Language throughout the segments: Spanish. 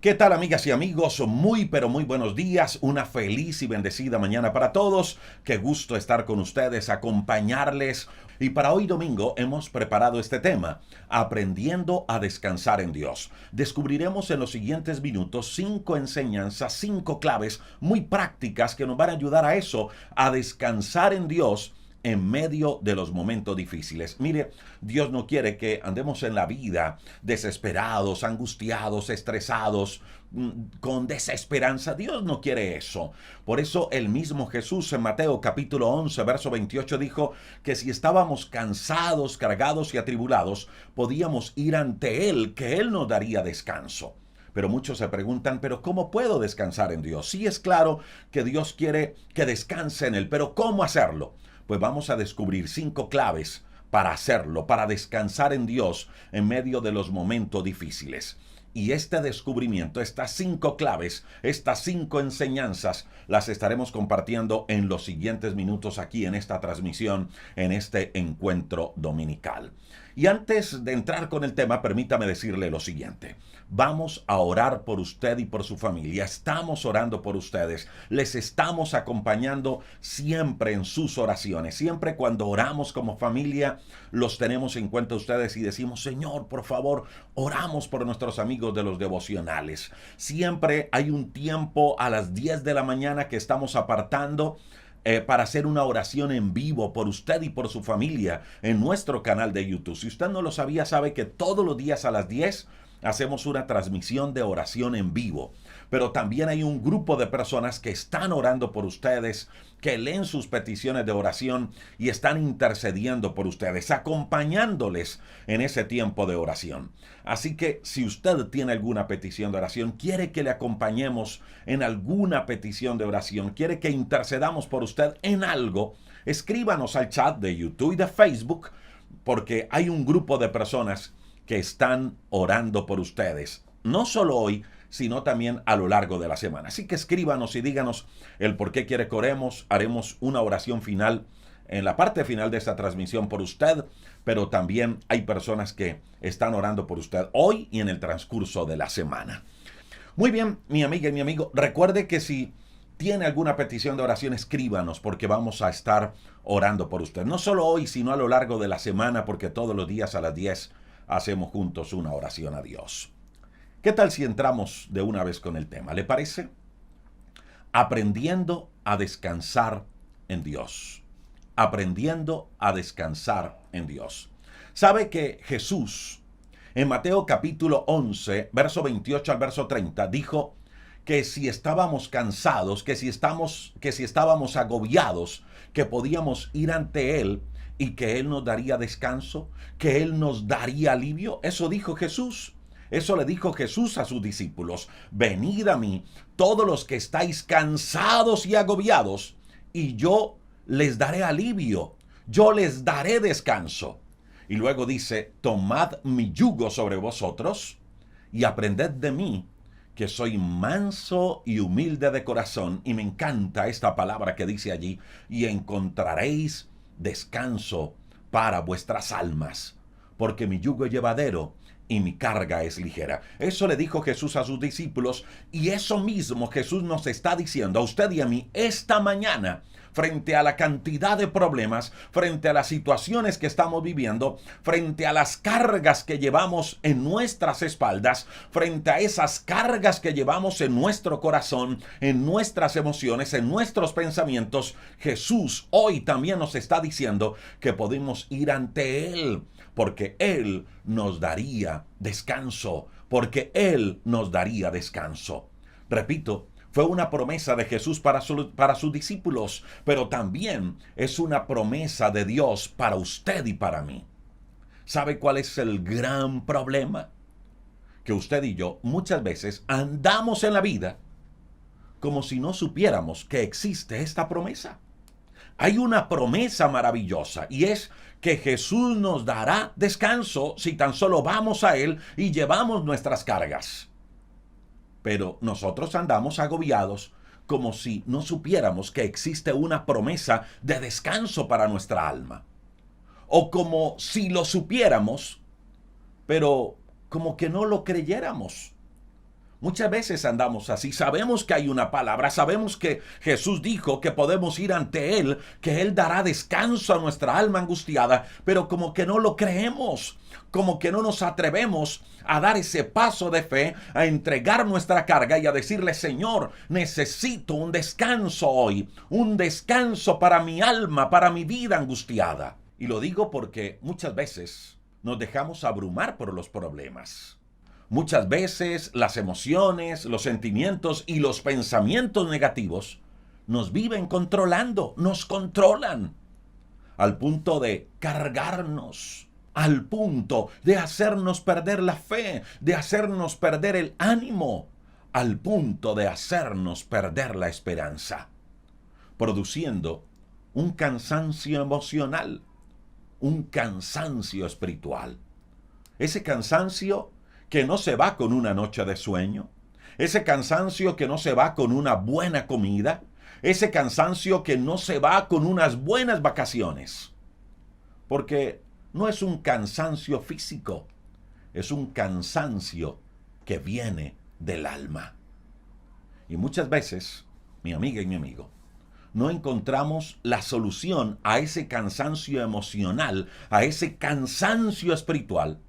¿Qué tal, amigas y amigos? Muy pero muy buenos días, una feliz y bendecida mañana para todos. Qué gusto estar con ustedes, acompañarles. Y para hoy domingo hemos preparado este tema, aprendiendo a descansar en Dios. Descubriremos en los siguientes minutos 5 enseñanzas, 5 claves muy prácticas que nos van a ayudar a eso, a descansar en Dios en medio de los momentos difíciles. Mire, Dios no quiere que andemos en la vida desesperados, angustiados, estresados, con desesperanza. Dios no quiere eso. Por eso el mismo Jesús en Mateo capítulo 11, verso 28 dijo que si estábamos cansados, cargados y atribulados, podíamos ir ante Él, que Él nos daría descanso. Pero muchos se preguntan, ¿pero cómo puedo descansar en Dios? Sí, es claro que Dios quiere que descanse en Él, pero ¿cómo hacerlo? Pues vamos a descubrir 5 claves para hacerlo, para descansar en Dios en medio de los momentos difíciles. Y este descubrimiento, estas 5 claves, estas 5 enseñanzas, las estaremos compartiendo en los siguientes minutos aquí en esta transmisión, en este encuentro dominical. Y antes de entrar con el tema, permítame decirle lo siguiente. Vamos a orar por usted y por su familia. Estamos orando por ustedes. Les estamos acompañando siempre en sus oraciones. Siempre cuando oramos como familia, los tenemos en cuenta ustedes y decimos, Señor, por favor, oramos por nuestros amigos de los devocionales. Siempre hay un tiempo a las 10 de la mañana que estamos apartando para hacer una oración en vivo por usted y por su familia en nuestro canal de YouTube. Si usted no lo sabía, sabe que todos los días a las 10 hacemos una transmisión de oración en vivo. Pero también hay un grupo de personas que están orando por ustedes, que leen sus peticiones de oración y están intercediendo por ustedes, acompañándoles en ese tiempo de oración. Así que si usted tiene alguna petición de oración, quiere que le acompañemos en alguna petición de oración, quiere que intercedamos por usted en algo, escríbanos al chat de YouTube y de Facebook, porque hay un grupo de personas que están orando por ustedes, no solo hoy, sino también a lo largo de la semana. Así que escríbanos y díganos el por qué quiere que oremos. Haremos una oración final en la parte final de esta transmisión por usted, pero también hay personas que están orando por usted hoy y en el transcurso de la semana. Muy bien, mi amiga y mi amigo, recuerde que si tiene alguna petición de oración, escríbanos porque vamos a estar orando por usted. No solo hoy, sino a lo largo de la semana, porque todos los días a las 10 hacemos juntos una oración a Dios. ¿Qué tal si entramos de una vez con el tema? ¿Le parece? Aprendiendo a descansar en Dios. Aprendiendo a descansar en Dios. ¿Sabe que Jesús, en Mateo capítulo 11, verso 28 al verso 30, dijo que si estábamos cansados, que si estábamos agobiados, que podíamos ir ante Él y que Él nos daría descanso, que Él nos daría alivio? Eso dijo Jesús. Eso le dijo Jesús a sus discípulos. Venid a mí, todos los que estáis cansados y agobiados, y yo les daré alivio, yo les daré descanso. Y luego dice, tomad mi yugo sobre vosotros y aprended de mí, que soy manso y humilde de corazón. Y me encanta esta palabra que dice allí, y encontraréis descanso para vuestras almas, porque mi yugo es llevadero y mi carga es ligera. Eso le dijo Jesús a sus discípulos, y eso mismo Jesús nos está diciendo a usted y a mí esta mañana, frente a la cantidad de problemas, frente a las situaciones que estamos viviendo, frente a las cargas que llevamos en nuestras espaldas, frente a esas cargas que llevamos en nuestro corazón, en nuestras emociones, en nuestros pensamientos. Jesús hoy también nos está diciendo que podemos ir ante Él, porque Él nos daría descanso, porque Él nos daría descanso. Repito, fue una promesa de Jesús para sus discípulos, pero también es una promesa de Dios para usted y para mí. ¿Sabe cuál es el gran problema? Que usted y yo muchas veces andamos en la vida como si no supiéramos que existe esta promesa. Hay una promesa maravillosa y es que Jesús nos dará descanso si tan solo vamos a Él y llevamos nuestras cargas. Pero nosotros andamos agobiados como si no supiéramos que existe una promesa de descanso para nuestra alma. O como si lo supiéramos, pero como que no lo creyéramos. Muchas veces andamos así, sabemos que hay una palabra, sabemos que Jesús dijo que podemos ir ante Él, que Él dará descanso a nuestra alma angustiada, pero como que no lo creemos, como que no nos atrevemos a dar ese paso de fe, a entregar nuestra carga y a decirle, Señor, necesito un descanso hoy, un descanso para mi alma, para mi vida angustiada. Y lo digo porque muchas veces nos dejamos abrumar por los problemas. Muchas veces las emociones, los sentimientos y los pensamientos negativos nos viven controlando, nos controlan, al punto de cargarnos, al punto de hacernos perder la fe, de hacernos perder el ánimo, al punto de hacernos perder la esperanza, produciendo un cansancio emocional, un cansancio espiritual. Ese cansancio que no se va con una noche de sueño, ese cansancio que no se va con una buena comida, ese cansancio que no se va con unas buenas vacaciones. Porque no es un cansancio físico, es un cansancio que viene del alma. Y muchas veces, mi amiga y mi amigo, no encontramos la solución a ese cansancio emocional, a ese cansancio espiritual,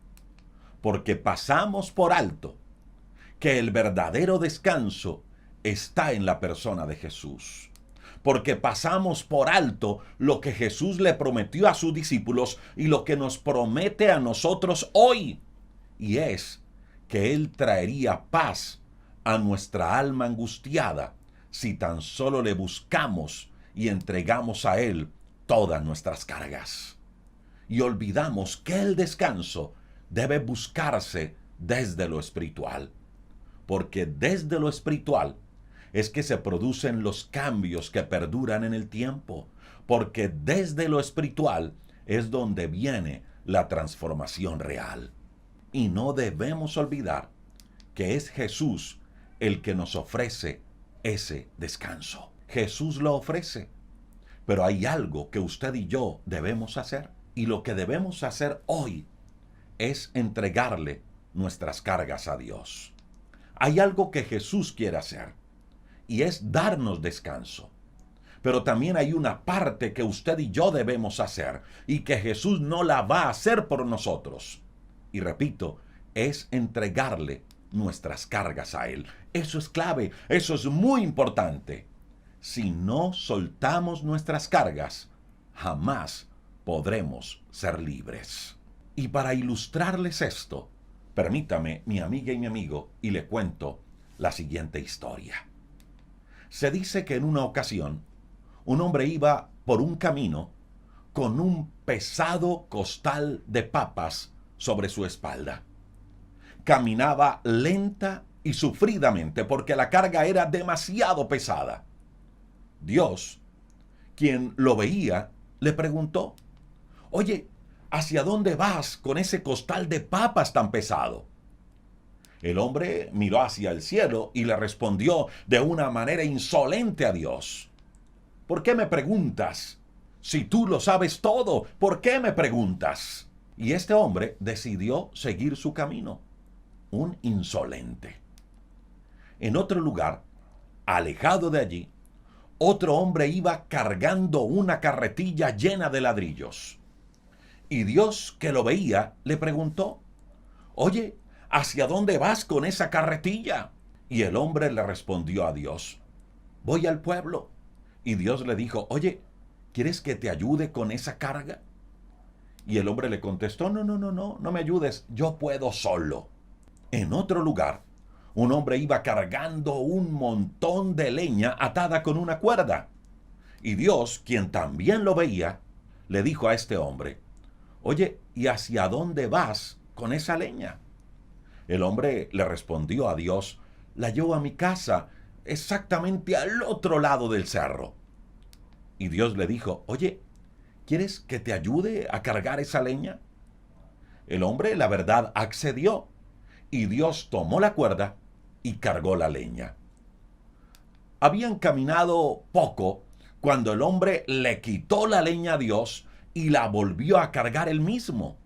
porque pasamos por alto que el verdadero descanso está en la persona de Jesús. Porque pasamos por alto lo que Jesús le prometió a sus discípulos y lo que nos promete a nosotros hoy. Y es que Él traería paz a nuestra alma angustiada si tan solo le buscamos y entregamos a Él todas nuestras cargas. Y olvidamos que el descanso debe buscarse desde lo espiritual, porque desde lo espiritual es que se producen los cambios que perduran en el tiempo, porque desde lo espiritual es donde viene la transformación real. Y no debemos olvidar que es Jesús el que nos ofrece ese descanso. Jesús lo ofrece, pero hay algo que usted y yo debemos hacer, y lo que debemos hacer hoy es entregarle nuestras cargas a Dios. Hay algo que Jesús quiere hacer, y es darnos descanso. Pero también hay una parte que usted y yo debemos hacer, y que Jesús no la va a hacer por nosotros. Y repito, es entregarle nuestras cargas a Él. Eso es clave, eso es muy importante. Si no soltamos nuestras cargas, jamás podremos ser libres. Y para ilustrarles esto, permítame, mi amiga y mi amigo, y le cuento la siguiente historia. Se dice que en una ocasión, un hombre iba por un camino con un pesado costal de papas sobre su espalda. Caminaba lenta y sufridamente porque la carga era demasiado pesada. Dios, quien lo veía, le preguntó, «Oye, ¿hacia dónde vas con ese costal de papas tan pesado?» El hombre miró hacia el cielo y le respondió de una manera insolente a Dios, «¿Por qué me preguntas? Si tú lo sabes todo, ¿por qué me preguntas?» Y este hombre decidió seguir su camino. Un insolente. En otro lugar, alejado de allí, otro hombre iba cargando una carretilla llena de ladrillos. Y Dios, que lo veía, le preguntó, «Oye, ¿hacia dónde vas con esa carretilla?» Y el hombre le respondió a Dios, «Voy al pueblo». Y Dios le dijo, «Oye, ¿quieres que te ayude con esa carga?» Y el hombre le contestó, no me ayudes, yo puedo solo». En otro lugar, un hombre iba cargando un montón de leña atada con una cuerda. Y Dios, quien también lo veía, le dijo a este hombre, «Oye, ¿y hacia dónde vas con esa leña?» El hombre le respondió a Dios, «La llevo a mi casa, exactamente al otro lado del cerro». Y Dios le dijo, «Oye, ¿quieres que te ayude a cargar esa leña?» El hombre, la verdad, accedió, y Dios tomó la cuerda y cargó la leña. Habían caminado poco cuando el hombre le quitó la leña a Dios y la volvió a cargar él mismo.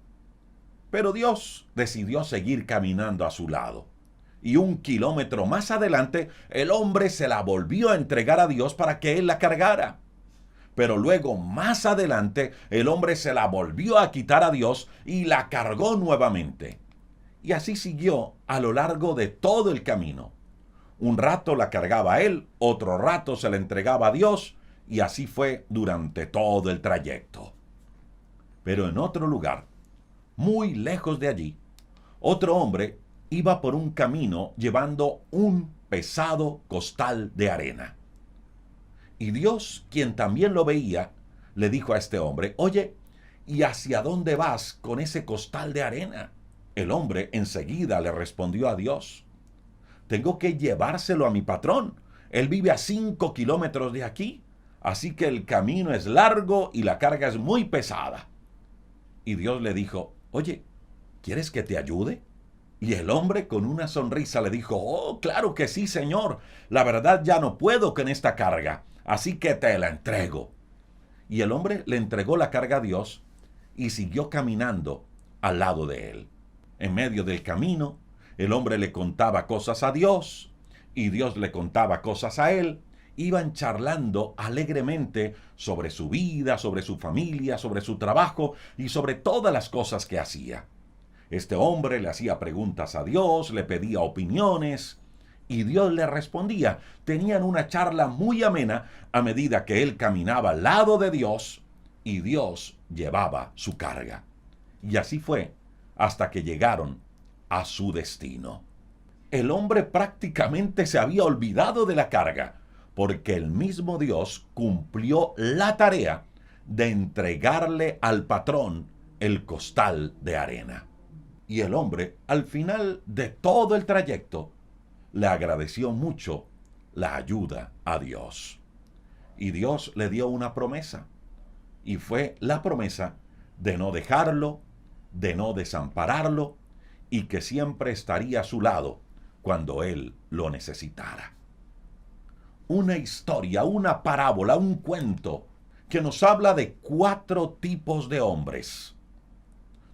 Pero Dios decidió seguir caminando a su lado. Y 1 kilómetro más adelante, el hombre se la volvió a entregar a Dios para que él la cargara. Pero luego, más adelante, el hombre se la volvió a quitar a Dios y la cargó nuevamente. Y así siguió a lo largo de todo el camino. Un rato la cargaba él, otro rato se la entregaba a Dios, y así fue durante todo el trayecto. Pero en otro lugar, muy lejos de allí, otro hombre iba por un camino llevando un pesado costal de arena. Y Dios, quien también lo veía, le dijo a este hombre: oye, ¿y hacia dónde vas con ese costal de arena? El hombre enseguida le respondió a Dios: tengo que llevárselo a mi patrón. Él vive a 5 kilómetros de aquí, así que el camino es largo y la carga es muy pesada. Y Dios le dijo: oye, ¿quieres que te ayude? Y el hombre con una sonrisa le dijo: oh, claro que sí, Señor. La verdad ya no puedo con esta carga, así que te la entrego. Y el hombre le entregó la carga a Dios y siguió caminando al lado de él. En medio del camino, el hombre le contaba cosas a Dios y Dios le contaba cosas a él. Iban charlando alegremente sobre su vida, sobre su familia, sobre su trabajo y sobre todas las cosas que hacía. Este hombre le hacía preguntas a Dios, le pedía opiniones y Dios le respondía. Tenían una charla muy amena a medida que él caminaba al lado de Dios y Dios llevaba su carga. Y así fue hasta que llegaron a su destino. El hombre prácticamente se había olvidado de la carga, porque el mismo Dios cumplió la tarea de entregarle al patrón el costal de arena. Y el hombre, al final de todo el trayecto, le agradeció mucho la ayuda a Dios. Y Dios le dio una promesa, y fue la promesa de no dejarlo, de no desampararlo, y que siempre estaría a su lado cuando él lo necesitara. Una historia, una parábola, un cuento que nos habla de 4 tipos de hombres.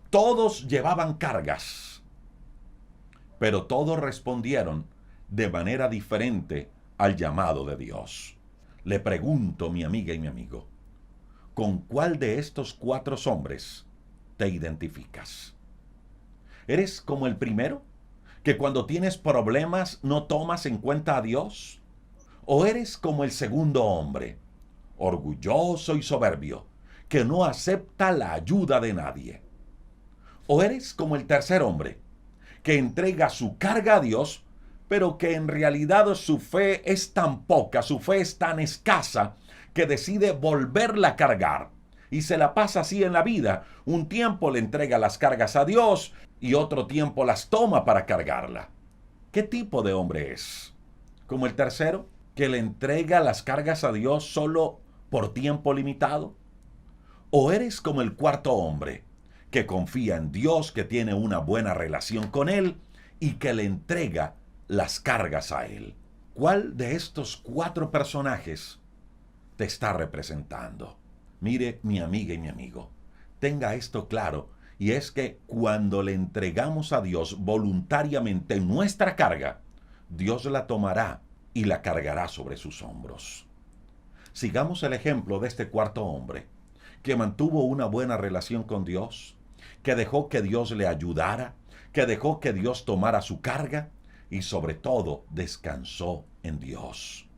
Todos llevaban cargas, pero todos respondieron de manera diferente al llamado de Dios. Le pregunto, mi amiga y mi amigo, ¿con cuál de estos 4 hombres te identificas? ¿Eres como el primero, que cuando tienes problemas no tomas en cuenta a Dios? ¿O eres como el segundo hombre, orgulloso y soberbio, que no acepta la ayuda de nadie? ¿O eres como el tercer hombre, que entrega su carga a Dios, pero que en realidad su fe es tan poca, su fe es tan escasa, que decide volverla a cargar? Y se la pasa así en la vida. Un tiempo le entrega las cargas a Dios y otro tiempo las toma para cargarla. ¿Qué tipo de hombre es? ¿Como el tercero, que le entrega las cargas a Dios solo por tiempo limitado? ¿O eres como el cuarto hombre, que confía en Dios, que tiene una buena relación con Él y que le entrega las cargas a Él? ¿Cuál de estos 4 personajes te está representando? Mire, mi amiga y mi amigo, tenga esto claro, y es que cuando le entregamos a Dios voluntariamente nuestra carga, Dios la tomará y la cargará sobre sus hombros. Sigamos el ejemplo de este cuarto hombre, que mantuvo una buena relación con Dios, que dejó que Dios le ayudara, que dejó que Dios tomara su carga y sobre todo descansó en Dios.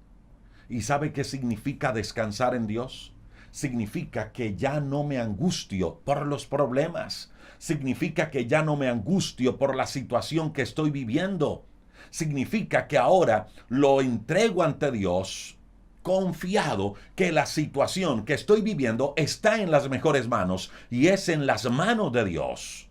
¿Y sabe qué significa descansar en Dios? Significa que ya no me angustio por los problemas. Significa que ya no me angustio por la situación que estoy viviendo. Significa que ahora lo entrego ante Dios, confiado que la situación que estoy viviendo está en las mejores manos y es en las manos de Dios.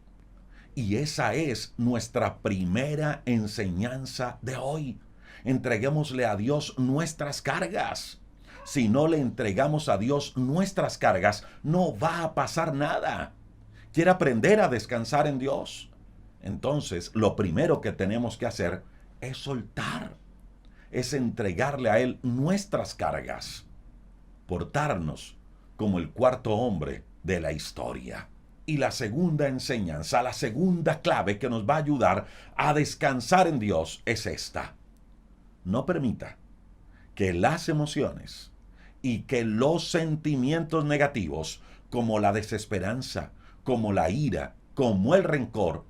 Y esa es nuestra primera enseñanza de hoy. Entreguémosle a Dios nuestras cargas. Si no le entregamos a Dios nuestras cargas, no va a pasar nada. ¿Quiere aprender a descansar en Dios? Entonces, lo primero que tenemos que hacer es soltar, es entregarle a Él nuestras cargas, portarnos como el cuarto hombre de la historia. Y la segunda enseñanza, la segunda clave que nos va a ayudar a descansar en Dios es esta. No permita que las emociones y que los sentimientos negativos, como la desesperanza, como la ira, como el rencor,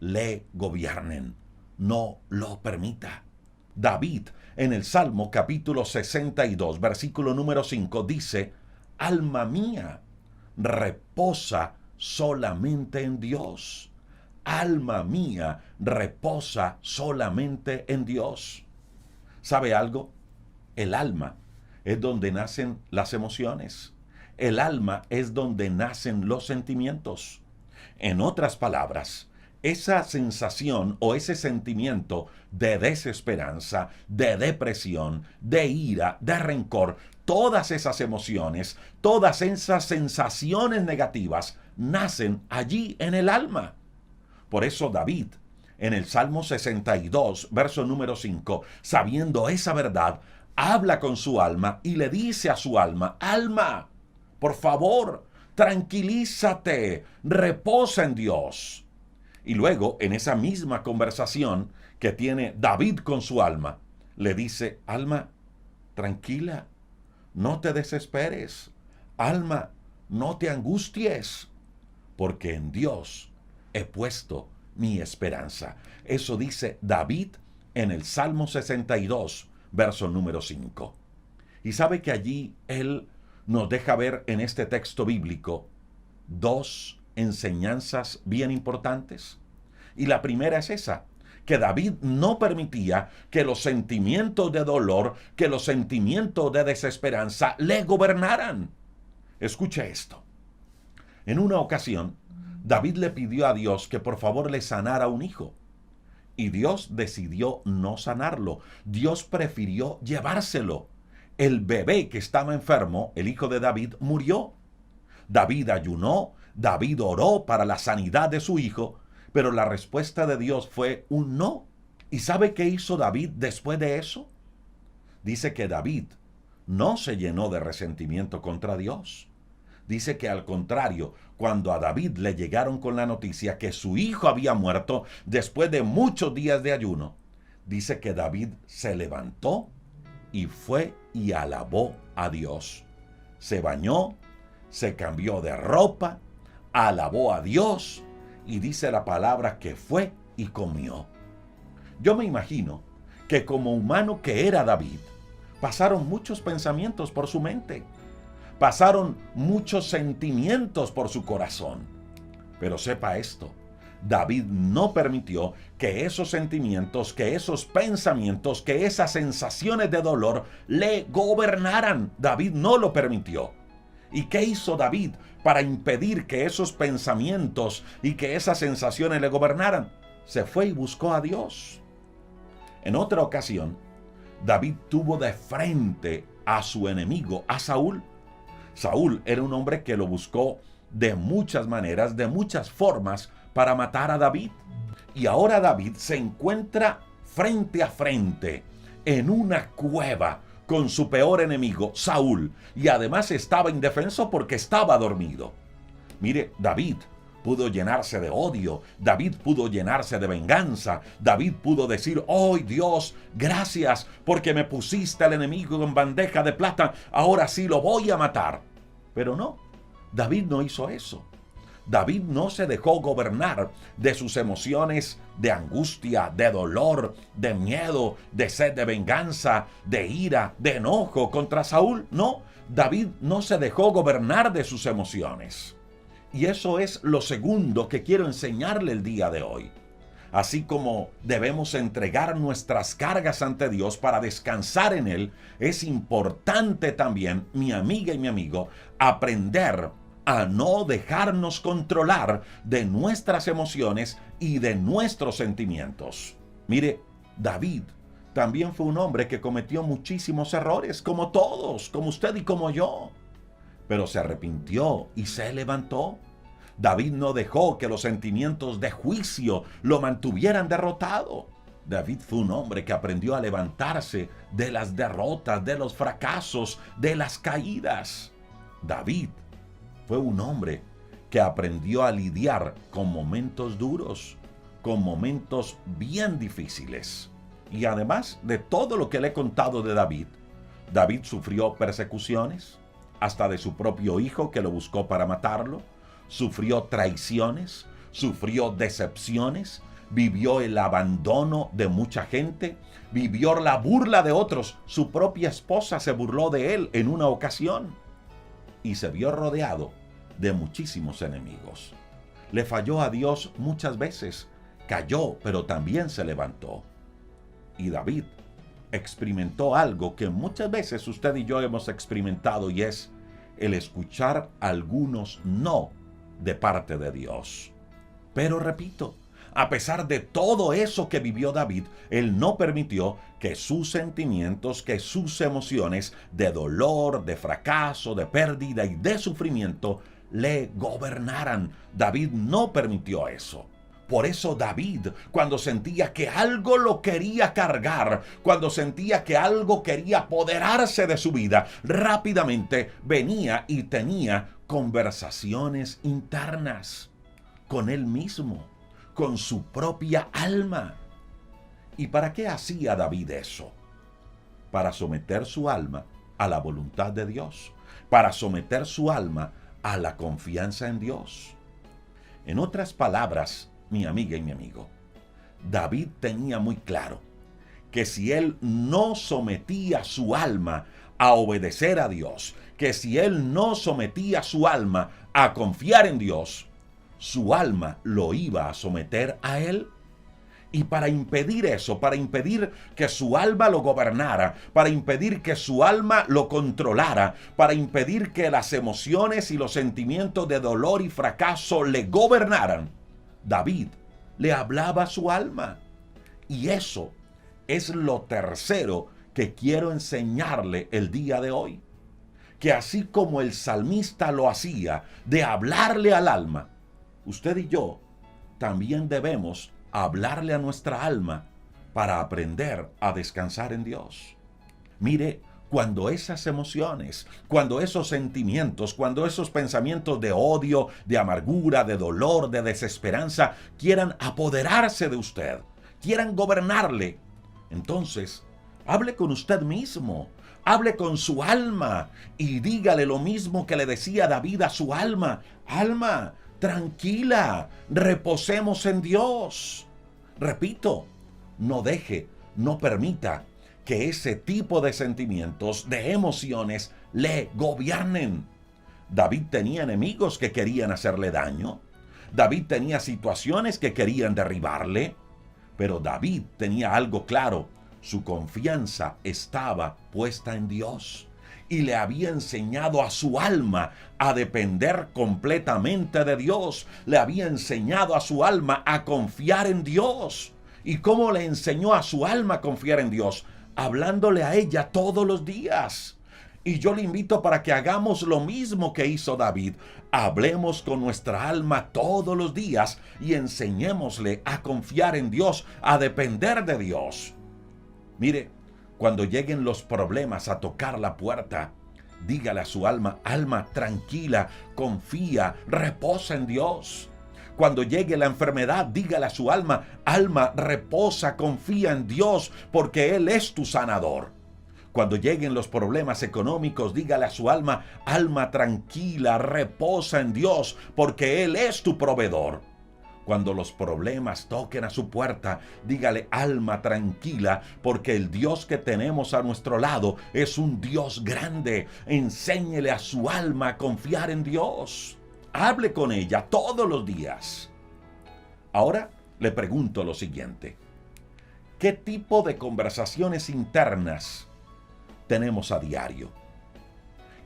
le gobiernen. No lo permita. David, en el Salmo capítulo 62, versículo número 5, dice: Alma mía, reposa solamente en Dios. Alma mía, reposa solamente en Dios. ¿Sabe algo? El alma es donde nacen las emociones. El alma es donde nacen los sentimientos. En otras palabras, esa sensación o ese sentimiento de desesperanza, de depresión, de ira, de rencor, todas esas emociones, todas esas sensaciones negativas nacen allí en el alma. Por eso David, en el Salmo 62, verso número 5, sabiendo esa verdad, habla con su alma y le dice a su alma: alma, por favor, tranquilízate, reposa en Dios. Y luego, en esa misma conversación que tiene David con su alma, le dice: alma, tranquila, no te desesperes. Alma, no te angusties, porque en Dios he puesto mi esperanza. Eso dice David en el Salmo 62, verso número 5. Y sabe que allí él nos deja ver en este texto bíblico dos enseñanzas bien importantes. Y la primera es esa: que David no permitía que los sentimientos de dolor, que los sentimientos de desesperanza le gobernaran. Escuche esto. En una ocasión, David le pidió a Dios que por favor le sanara un hijo. Y Dios decidió no sanarlo. Dios prefirió llevárselo. El bebé que estaba enfermo, el hijo de David, murió. David ayunó, David oró para la sanidad de su hijo, pero la respuesta de Dios fue un no. ¿Y sabe qué hizo David después de eso? Dice que David no se llenó de resentimiento contra Dios. Dice que al contrario, cuando a David le llegaron con la noticia que su hijo había muerto después de muchos días de ayuno, dice que David se levantó y fue y alabó a Dios. Se bañó, se cambió de ropa, alabó a Dios y dice la palabra que fue y comió. Yo me imagino que como humano que era David, pasaron muchos pensamientos por su mente. Pasaron muchos sentimientos por su corazón. Pero sepa esto: David no permitió que esos sentimientos, que esos pensamientos, que esas sensaciones de dolor le gobernaran. David no lo permitió. ¿Y qué hizo David para impedir que esos pensamientos y que esas sensaciones le gobernaran? Se fue y buscó a Dios. En otra ocasión, David tuvo de frente a su enemigo, a Saúl. Saúl era un hombre que lo buscó de muchas maneras, de muchas formas, para matar a David. Y ahora David se encuentra frente a frente en una cueva con su peor enemigo, Saúl, y además estaba indefenso porque estaba dormido. Mire, David pudo llenarse de odio, David pudo llenarse de venganza, David pudo decir: ¡oh Dios, gracias porque me pusiste al enemigo en bandeja de plata, ahora sí lo voy a matar! Pero no, David no hizo eso. David no se dejó gobernar de sus emociones de angustia, de dolor, de miedo, de sed de venganza, de ira, de enojo contra Saúl. No, David no se dejó gobernar de sus emociones. Y eso es lo segundo que quiero enseñarle el día de hoy. Así como debemos entregar nuestras cargas ante Dios para descansar en Él, es importante también, mi amiga y mi amigo, aprender a no dejarnos controlar de nuestras emociones y de nuestros sentimientos. Mire, David también fue un hombre que cometió muchísimos errores, como todos, como usted y como yo. Pero se arrepintió y se levantó. David no dejó que los sentimientos de juicio lo mantuvieran derrotado. David fue un hombre que aprendió a levantarse de las derrotas, de los fracasos, de las caídas. David fue un hombre que aprendió a lidiar con momentos duros, con momentos bien difíciles. Y además de todo lo que le he contado de David, David sufrió persecuciones, hasta de su propio hijo que lo buscó para matarlo, sufrió traiciones, sufrió decepciones, vivió el abandono de mucha gente, vivió la burla de otros. Su propia esposa se burló de él en una ocasión y se vio rodeado de muchísimos enemigos. Le falló a Dios muchas veces, cayó, pero también se levantó. Y David experimentó algo que muchas veces usted y yo hemos experimentado, y es el escuchar algunos no de parte de Dios. Pero repito, a pesar de todo eso que vivió David, él no permitió que sus sentimientos, que sus emociones de dolor, de fracaso, de pérdida y de sufrimiento le gobernaran. David no permitió eso. Por eso David, cuando sentía que algo lo quería cargar, cuando sentía que algo quería apoderarse de su vida, rápidamente venía y tenía conversaciones internas con él mismo, con su propia alma. ¿Y para qué hacía David eso? Para someter su alma a la voluntad de Dios, para someter su alma a la confianza en Dios. En otras palabras, mi amiga y mi amigo, David tenía muy claro que si él no sometía su alma a obedecer a Dios, que si él no sometía su alma a confiar en Dios, su alma lo iba a someter a él. Y para impedir eso, para impedir que su alma lo gobernara, para impedir que su alma lo controlara, para impedir que las emociones y los sentimientos de dolor y fracaso le gobernaran, David le hablaba a su alma. Y eso es lo tercero que quiero enseñarle el día de hoy. Que así como el salmista lo hacía, de hablarle al alma, usted y yo también debemos hablarle a nuestra alma para aprender a descansar en Dios. Mire, cuando esas emociones, cuando esos sentimientos, cuando esos pensamientos de odio, de amargura, de dolor, de desesperanza quieran apoderarse de usted, quieran gobernarle, entonces hable con usted mismo, hable con su alma y dígale lo mismo que le decía David a su alma: alma, tranquila, reposemos en Dios. Repito, no deje, no permita que ese tipo de sentimientos, de emociones, le gobiernen. David tenía enemigos que querían hacerle daño. David tenía situaciones que querían derribarle. Pero David tenía algo claro: su confianza estaba puesta en Dios. Y le había enseñado a su alma a depender completamente de Dios. Le había enseñado a su alma a confiar en Dios. ¿Y cómo le enseñó a su alma a confiar en Dios? Hablándole a ella todos los días. Y yo le invito para que hagamos lo mismo que hizo David. Hablemos con nuestra alma todos los días y enseñémosle a confiar en Dios, a depender de Dios. Mire, cuando lleguen los problemas a tocar la puerta, dígale a su alma: alma, tranquila, confía, reposa en Dios. Cuando llegue la enfermedad, dígale a su alma: alma, reposa, confía en Dios, porque Él es tu sanador. Cuando lleguen los problemas económicos, dígale a su alma: alma, tranquila, reposa en Dios, porque Él es tu proveedor. Cuando los problemas toquen a su puerta, dígale: alma, tranquila, porque el Dios que tenemos a nuestro lado es un Dios grande. Enséñele a su alma a confiar en Dios. Hable con ella todos los días. Ahora le pregunto lo siguiente: ¿qué tipo de conversaciones internas tenemos a diario?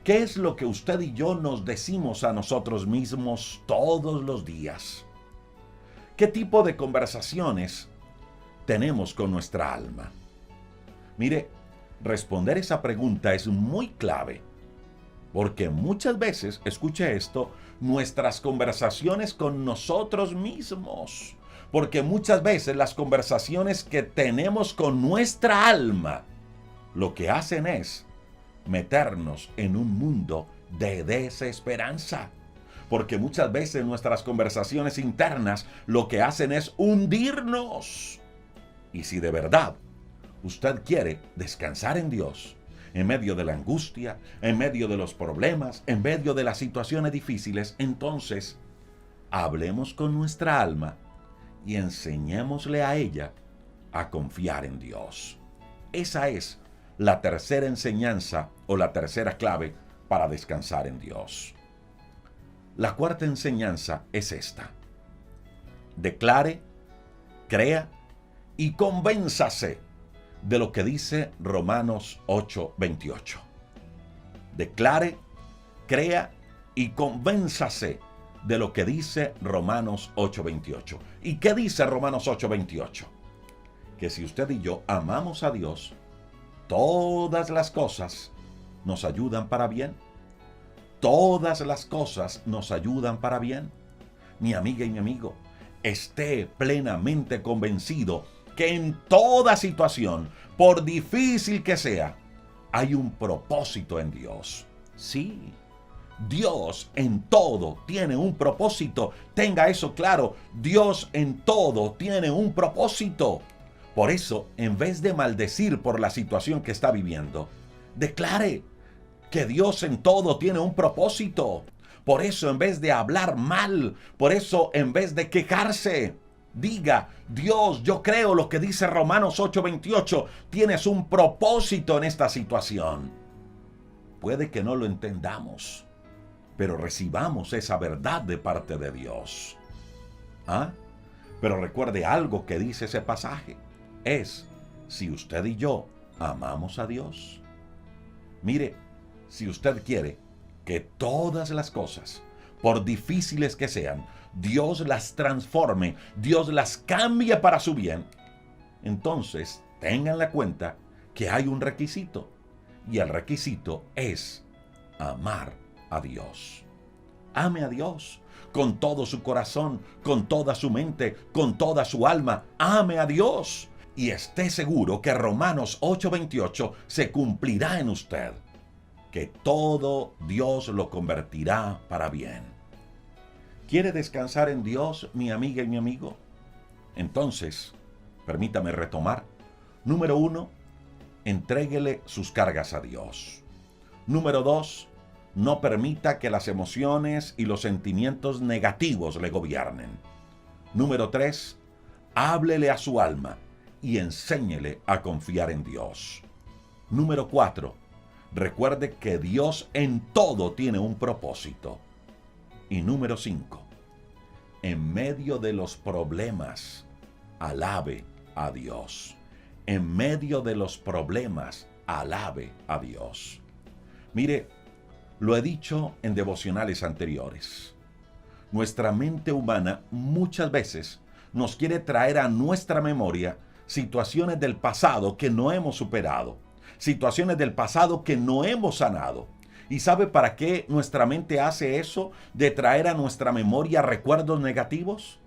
¿Qué es lo que usted y yo nos decimos a nosotros mismos todos los días? ¿Qué tipo de conversaciones tenemos con nuestra alma? Mire, responder esa pregunta es muy clave, porque muchas veces, escuche esto, nuestras conversaciones con nosotros mismos, porque muchas veces las conversaciones que tenemos con nuestra alma, lo que hacen es meternos en un mundo de desesperanza. porque muchas veces nuestras conversaciones internas lo que hacen es hundirnos. Y si de verdad usted quiere descansar en Dios, en medio de la angustia, en medio de los problemas, en medio de las situaciones difíciles, entonces hablemos con nuestra alma y enseñémosle a ella a confiar en Dios. Esa es la tercera enseñanza o la tercera clave para descansar en Dios. La cuarta enseñanza es esta: declare, crea y convénzase de lo que dice Romanos 8:28. Declare, crea y convénzase de lo que dice Romanos 8:28. ¿Y qué dice Romanos 8:28? Que si usted y yo amamos a Dios, todas las cosas nos ayudan para bien. Todas las cosas nos ayudan para bien. Mi amiga y mi amigo, esté plenamente convencido que en toda situación, por difícil que sea, hay un propósito en Dios. Sí, Dios en todo tiene un propósito. Tenga eso claro. Dios en todo tiene un propósito. Por eso, en vez de maldecir por la situación que está viviendo, declare que Dios en todo tiene un propósito. Por eso, en vez de hablar mal, por eso, en vez de quejarse, diga: Dios, yo creo lo que dice Romanos 8:28. Tienes un propósito en esta situación. Puede que no lo entendamos, pero recibamos esa verdad de parte de Dios. ¿Ah? Pero recuerde algo que dice ese pasaje. Es si usted y yo amamos a Dios. Mire, si usted quiere que todas las cosas, por difíciles que sean, Dios las transforme, Dios las cambie para su bien, entonces tengan en cuenta que hay un requisito, y el requisito es amar a Dios. Ame a Dios con todo su corazón, con toda su mente, con toda su alma. Ame a Dios y esté seguro que Romanos 8:28 se cumplirá en usted, que todo Dios lo convertirá para bien. ¿Quiere descansar en Dios, mi amiga y mi amigo? Entonces, permítame retomar. Número 1, entréguele sus cargas a Dios. Número 2, no permita que las emociones y los sentimientos negativos le gobiernen. Número 3, háblele a su alma y enséñele a confiar en Dios. Número 4, recuerde que Dios en todo tiene un propósito. Y número 5, en medio de los problemas, alabe a Dios. En medio de los problemas, alabe a Dios. Mire, lo he dicho en devocionales anteriores. Nuestra mente humana muchas veces nos quiere traer a nuestra memoria situaciones del pasado que no hemos superado, situaciones del pasado que no hemos sanado. ¿Y sabe para qué nuestra mente hace eso de traer a nuestra memoria recuerdos negativos?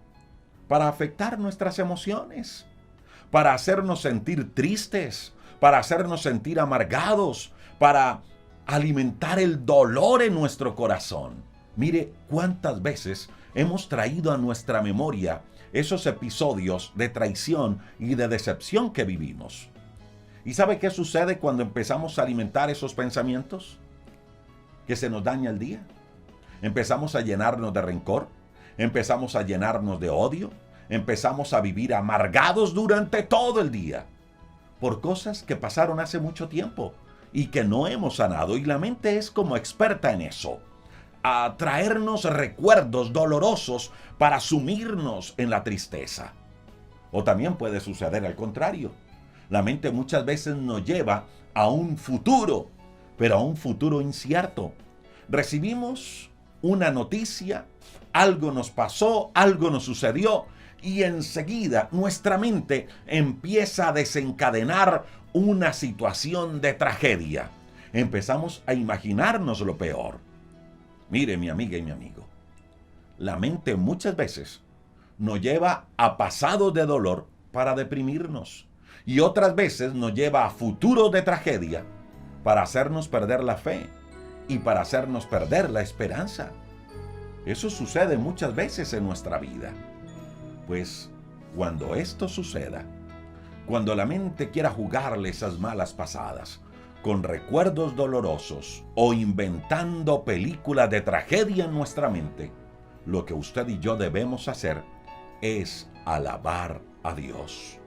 Para afectar nuestras emociones, para hacernos sentir tristes, para hacernos sentir amargados, para alimentar el dolor en nuestro corazón. Mire cuántas veces hemos traído a nuestra memoria esos episodios de traición y de decepción que vivimos. ¿Y sabe qué sucede cuando empezamos a alimentar esos pensamientos? Que se nos daña el día. Empezamos a llenarnos de rencor, empezamos a llenarnos de odio, empezamos a vivir amargados durante todo el día por cosas que pasaron hace mucho tiempo y que no hemos sanado, y la mente es como experta en eso, a traernos recuerdos dolorosos para sumirnos en la tristeza. O también puede suceder al contrario. La mente muchas veces nos lleva a un futuro, pero a un futuro incierto. Recibimos una noticia, algo nos pasó, algo nos sucedió, y enseguida nuestra mente empieza a desencadenar una situación de tragedia. Empezamos a imaginarnos lo peor. Mire, mi amiga y mi amigo, la mente muchas veces nos lleva a pasados de dolor para deprimirnos, y otras veces nos lleva a futuros de tragedia para hacernos perder la fe y para hacernos perder la esperanza. Eso sucede muchas veces en nuestra vida. Pues cuando esto suceda, cuando la mente quiera jugarle esas malas pasadas, con recuerdos dolorosos o inventando películas de tragedia en nuestra mente, lo que usted y yo debemos hacer es alabar a Dios.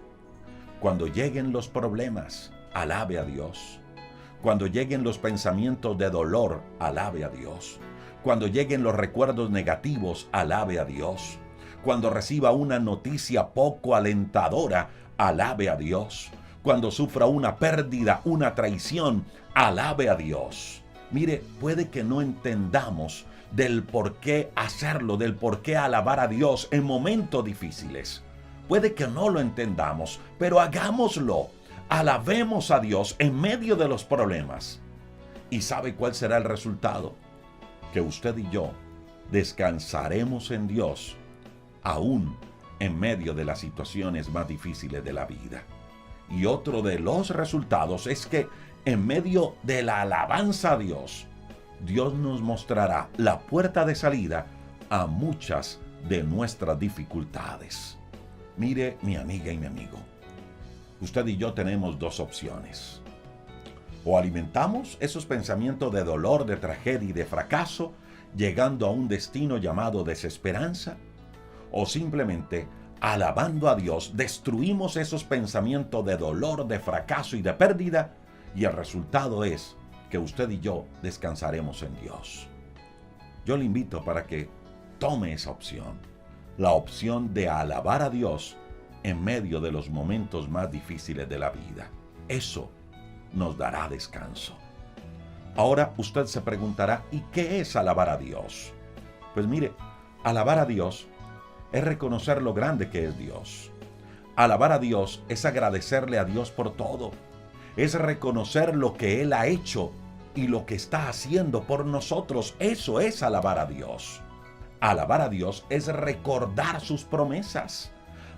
Cuando lleguen los problemas, alabe a Dios. Cuando lleguen los pensamientos de dolor, alabe a Dios. Cuando lleguen los recuerdos negativos, alabe a Dios. Cuando reciba una noticia poco alentadora, alabe a Dios. Cuando sufra una pérdida, una traición, alabe a Dios. Mire, puede que no entendamos del por qué hacerlo, del por qué alabar a Dios en momentos difíciles. Puede que no lo entendamos, pero hagámoslo. Alabemos a Dios en medio de los problemas. ¿Y sabe cuál será el resultado? Que usted y yo descansaremos en Dios, aún en medio de las situaciones más difíciles de la vida. Y otro de los resultados es que en medio de la alabanza a Dios, Dios nos mostrará la puerta de salida a muchas de nuestras dificultades. Mire, mi amiga y mi amigo, usted y yo tenemos dos opciones. O alimentamos esos pensamientos de dolor, de tragedia y de fracaso, llegando a un destino llamado desesperanza, o simplemente, alabando a Dios, destruimos esos pensamientos de dolor, de fracaso y de pérdida, y el resultado es que usted y yo descansaremos en Dios. Yo le invito para que tome esa opción, la opción de alabar a Dios en medio de los momentos más difíciles de la vida. Eso nos dará descanso. Ahora usted se preguntará, ¿y qué es alabar a Dios? Pues mire, alabar a Dios es reconocer lo grande que es Dios. Alabar a Dios es agradecerle a Dios por todo. Es reconocer lo que Él ha hecho y lo que está haciendo por nosotros. Eso es alabar a Dios. Alabar a Dios es recordar sus promesas.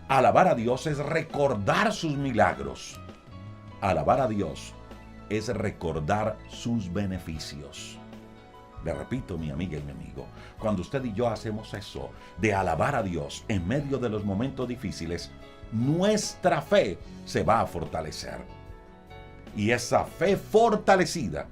Alabar a Dios es recordar sus milagros. Alabar a Dios es recordar sus beneficios. Le repito, mi amiga y mi amigo, cuando usted y yo hacemos eso, de alabar a Dios en medio de los momentos difíciles, nuestra fe se va a fortalecer. Y esa fe fortalecida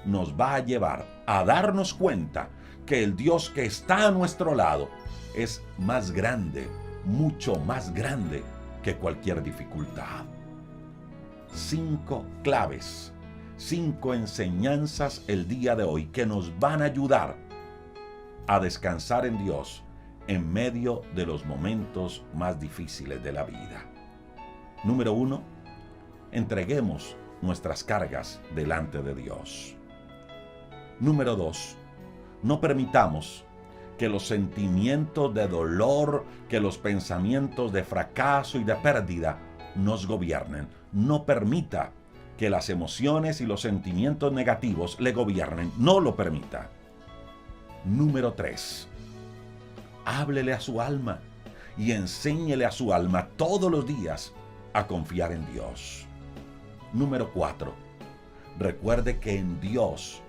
nos va a llevar a darnos cuenta que el Dios que está a nuestro lado es más grande, mucho más grande que cualquier dificultad. 5 claves, 5 enseñanzas el día de hoy que nos van a ayudar a descansar en Dios en medio de los momentos más difíciles de la vida. Número 1, entreguemos nuestras cargas delante de Dios. Número 2, no permitamos que los sentimientos de dolor, que los pensamientos de fracaso y de pérdida nos gobiernen. No permita que las emociones y los sentimientos negativos le gobiernen. No lo permita. Número 3. Háblele a su alma y enséñele a su alma todos los días a confiar en Dios. Número 4. Recuerde que en Dios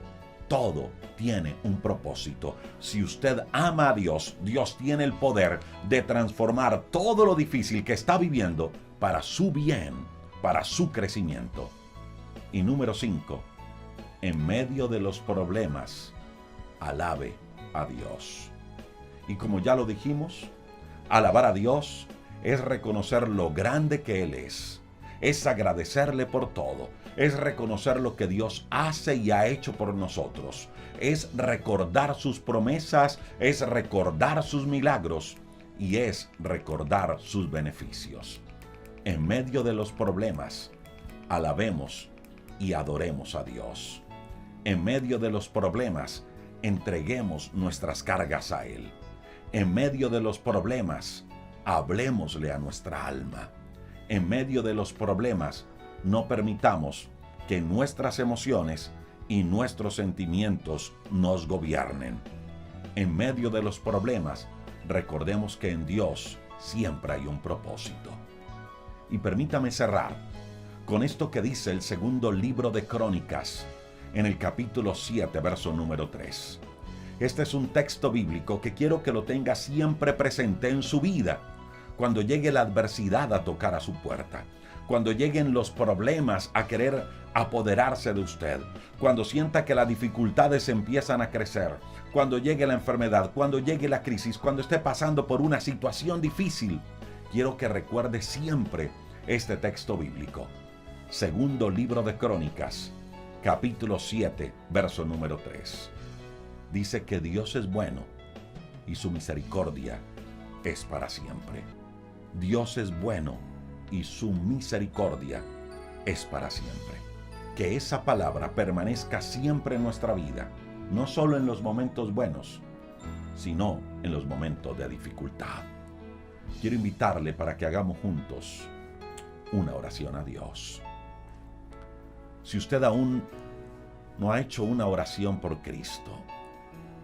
todo tiene un propósito. Si usted ama a Dios, Dios tiene el poder de transformar todo lo difícil que está viviendo para su bien, para su crecimiento. Y número 5, en medio de los problemas, alabe a Dios. Y como ya lo dijimos, alabar a Dios es reconocer lo grande que Él es agradecerle por todo, es reconocer lo que Dios hace y ha hecho por nosotros, es recordar sus promesas, es recordar sus milagros y es recordar sus beneficios. En medio de los problemas, alabemos y adoremos a Dios. En medio de los problemas, entreguemos nuestras cargas a Él. En medio de los problemas, hablemosle a nuestra alma. En medio de los problemas, no permitamos que nuestras emociones y nuestros sentimientos nos gobiernen. En medio de los problemas, recordemos que en Dios siempre hay un propósito. Y permítame cerrar con esto que dice el segundo libro de Crónicas, en el capítulo 7, verso número 3. Este es un texto bíblico que quiero que lo tenga siempre presente en su vida. Cuando llegue la adversidad a tocar a su puerta, cuando lleguen los problemas a querer apoderarse de usted, cuando sienta que las dificultades empiezan a crecer, cuando llegue la enfermedad, cuando llegue la crisis, cuando esté pasando por una situación difícil, quiero que recuerde siempre este texto bíblico. Segundo libro de Crónicas, capítulo 7, verso número 3. Dice que Dios es bueno y su misericordia es para siempre. Dios es bueno y su misericordia es para siempre. Que esa palabra permanezca siempre en nuestra vida, no solo en los momentos buenos, sino en los momentos de dificultad. Quiero invitarle para que hagamos juntos una oración a Dios. Si usted aún no ha hecho una oración por Cristo,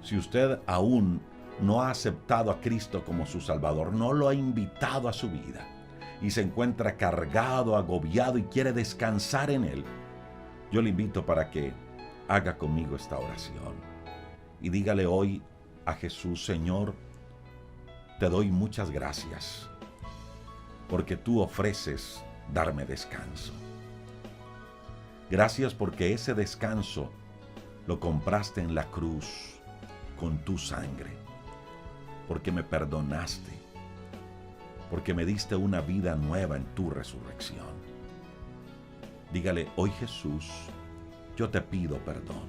si usted aún no ha aceptado a Cristo como su Salvador, no lo ha invitado a su vida y se encuentra cargado, agobiado y quiere descansar en Él, yo le invito para que haga conmigo esta oración y dígale hoy a Jesús: Señor, te doy muchas gracias porque tú ofreces darme descanso. Gracias porque ese descanso lo compraste en la cruz con tu sangre, porque me perdonaste, porque me diste una vida nueva en tu resurrección. Dígale hoy: Jesús, yo te pido perdón,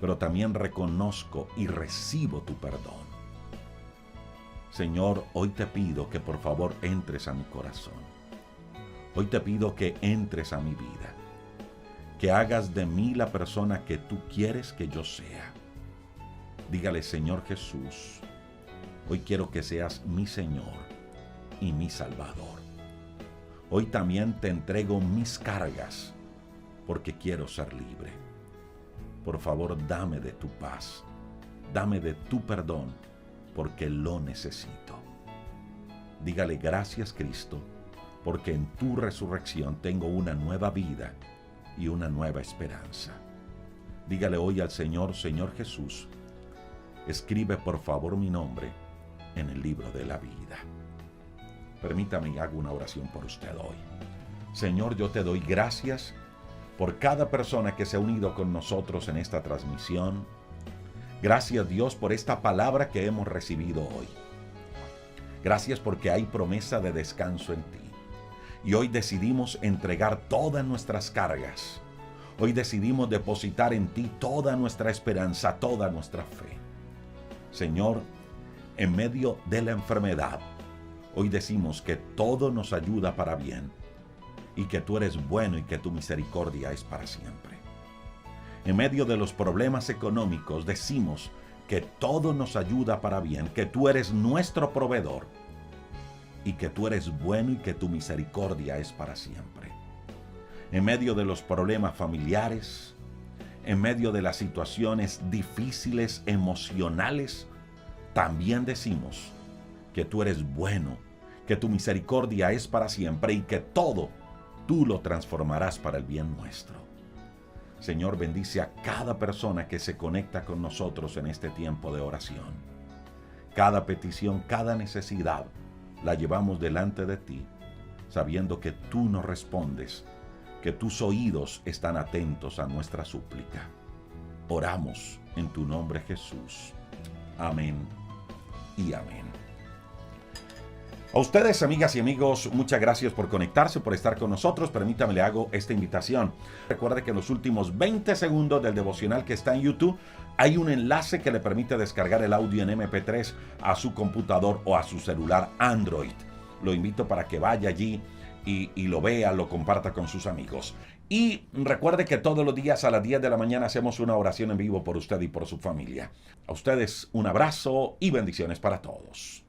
pero también reconozco y recibo tu perdón. Señor, hoy te pido que por favor entres a mi corazón. Hoy te pido que entres a mi vida, que hagas de mí la persona que tú quieres que yo sea. Dígale: Señor Jesús, hoy quiero que seas mi Señor y mi Salvador. Hoy también te entrego mis cargas porque quiero ser libre. Por favor, dame de tu paz, dame de tu perdón, porque lo necesito. Dígale: gracias Cristo, porque en tu resurrección tengo una nueva vida y una nueva esperanza. Dígale hoy al Señor: Señor Jesús, escribe por favor mi nombre en el libro de la vida. Permítame y hago una oración por usted hoy. Señor, yo te doy gracias por cada persona que se ha unido con nosotros en esta transmisión. Gracias Dios por esta palabra que hemos recibido hoy. Gracias porque hay promesa de descanso en ti. Y hoy decidimos entregar todas nuestras cargas. Hoy decidimos depositar en ti toda nuestra esperanza, toda nuestra fe. Señor, en medio de la enfermedad, hoy decimos que todo nos ayuda para bien y que tú eres bueno y que tu misericordia es para siempre. En medio de los problemas económicos, decimos que todo nos ayuda para bien, que tú eres nuestro proveedor y que tú eres bueno y que tu misericordia es para siempre. En medio de los problemas familiares, en medio de las situaciones difíciles emocionales, también decimos que tú eres bueno, que tu misericordia es para siempre y que todo tú lo transformarás para el bien nuestro. Señor, bendice a cada persona que se conecta con nosotros en este tiempo de oración. Cada petición, cada necesidad, la llevamos delante de ti, sabiendo que tú nos respondes, que tus oídos están atentos a nuestra súplica. Oramos en tu nombre, Jesús. Amén y amén. A ustedes, amigas y amigos, muchas gracias por conectarse, por estar con nosotros. Permítame, le hago esta invitación. Recuerde que en los últimos 20 segundos del devocional que está en YouTube, hay un enlace que le permite descargar el audio en MP3 a su computador o a su celular Android. Lo invito para que vaya allí y lo vea, lo comparta con sus amigos. Y recuerde que todos los días a las 10 de la mañana hacemos una oración en vivo por usted y por su familia. A ustedes un abrazo y bendiciones para todos.